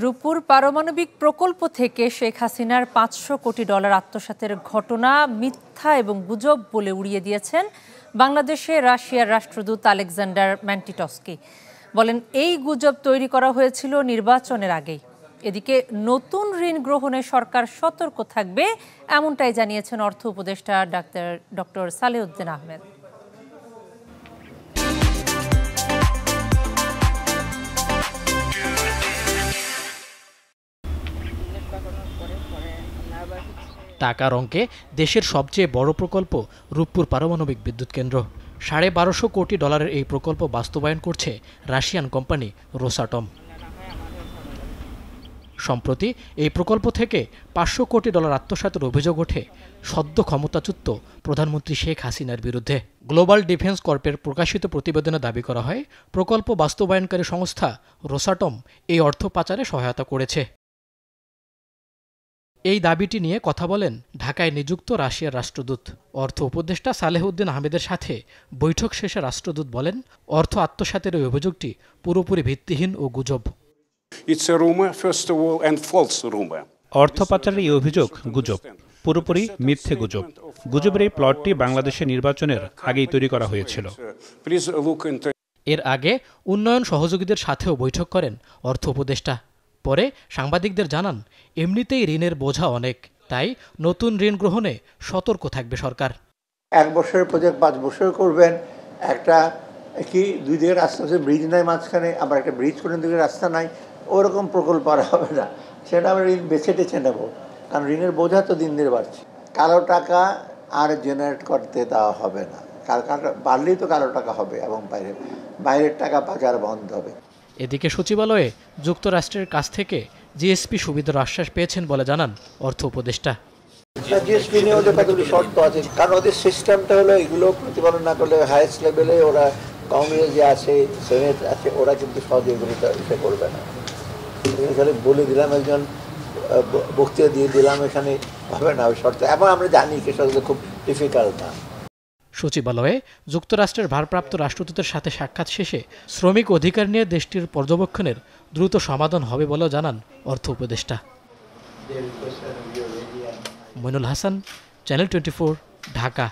রূপপুর পারমাণবিক প্রকল্প থেকে শেখ হাসিনার $500 কোটি আত্মসাতের ঘটনা মিথ্যা এবং গুজব বলে উড়িয়ে দিয়েছেন বাংলাদেশে রাশিয়ার রাষ্ট্রদূত আলেকজান্ডার ম্যান্টিটস্কি। বলেন, এই গুজব তৈরি করা হয়েছিল নির্বাচনের আগেই। এদিকে নতুন ঋণ গ্রহণে সরকার সতর্ক থাকবে, এমনটাই জানিয়েছেন অর্থ উপদেষ্টা ডক্টর সালেউদ্দিন আহমেদ। টাকার অঙ্কে দেশের সবচেয়ে বড় প্রকল্প রূপপুর পারমাণবিক বিদ্যুৎ কেন্দ্র। $1250 কোটি এই প্রকল্প বাস্তবায়ন করছে রাশিয়ান কোম্পানি রোসাটম। সম্প্রতি এই প্রকল্প থেকে $500 কোটি আত্মসাতের অভিযোগ ওঠে সদ্য ক্ষমতাচ্যুত প্রধানমন্ত্রী শেখ হাসিনার বিরুদ্ধে। গ্লোবাল ডিফেন্স কর্পের প্রকাশিত প্রতিবেদনে দাবি করা হয়, প্রকল্প বাস্তবায়নকারী সংস্থা রোসাটম এই অর্থ পাচারে সহায়তা করেছে। এই দাবিটি নিয়ে কথা বলেন ঢাকায় নিযুক্ত রাশিয়ার রাষ্ট্রদূত। অর্থ উপদেষ্টা সালেহুদ্দিন আহমেদের সাথে বৈঠক শেষে রাষ্ট্রদূত বলেন, অর্থ আত্মসাতের এই অভিযোগটি পুরোপুরি ভিত্তিহীন ও গুজব। অর্থ পাচারের এই অভিযোগ গুজব, পুরোপুরি মিথ্যে গুজব। গুজবের এই প্লটটি বাংলাদেশের নির্বাচনের আগেই তৈরি করা হয়েছিল। এর আগে উন্নয়ন সহযোগীদের সাথেও বৈঠক করেন অর্থ উপদেষ্টা। পরে সাংবাদিকদের জানান, এমনিতেই ঋণের বোঝা অনেক, তাই নতুন ঋণ গ্রহণে সতর্ক থাকবে সরকার। 1 বছরের প্রজেক্ট 5 বছর করবেন। একটা কি 2 দিকে রাস্তা আছে, ব্রিজ নাই মাঝখানে, আবার একটা ব্রিজ করে 2 দিকে রাস্তা নাই, ওরকম প্রকল্প আর হবে না। সেটা আমরা ঋণ বেছে টেছে নেব, কারণ ঋণের বোঝা তো দিন দিন বাড়ছে। কালো টাকা আর জেনারেট করতে দেওয়া হবে না, বাড়লেই তো কালো টাকা হবে এবং বাইরের টাকা পাচার বন্ধ হবে। এদিকে সচিবালয়ে যুক্তরাষ্ট্রের কাছ থেকে জিএসপি সুবিধার আশ্বাস পেয়েছেন বলে জানান অর্থ উপদেষ্টা। জিএসপি নিয়ে ওদের কতগুলি শর্ত আছে, কারণ ওদের সিস্টেমটা হলো এগুলো প্রতিপালন না করলে হাইয়েস্ট লেভেলে ওরা কংগ্রেস যে আছে, সেনেট আছে, ওরা কিন্তু সহজে এগুলি সে করবে না। এখানে বলে দিলাম, একজন বক্তৃতা দিয়ে দিলাম, এখানে হবে না ওই শর্ত। এবং আমরা জানি কি সেটা খুব ডিফিকাল্ট না। সচিবালয়ে যুক্তরাষ্ট্রের ভারপ্রাপ্ত রাষ্ট্রদূতের সাথে সাক্ষাৎ শেষে শ্রমিক অধিকার নিয়ে দেশটির পর্যবেক্ষণের দ্রুত সমাধান হবে বলেও জানান অর্থ উপদেষ্টা। মইনুল হাসান, চ্যানেল 24, ঢাকা।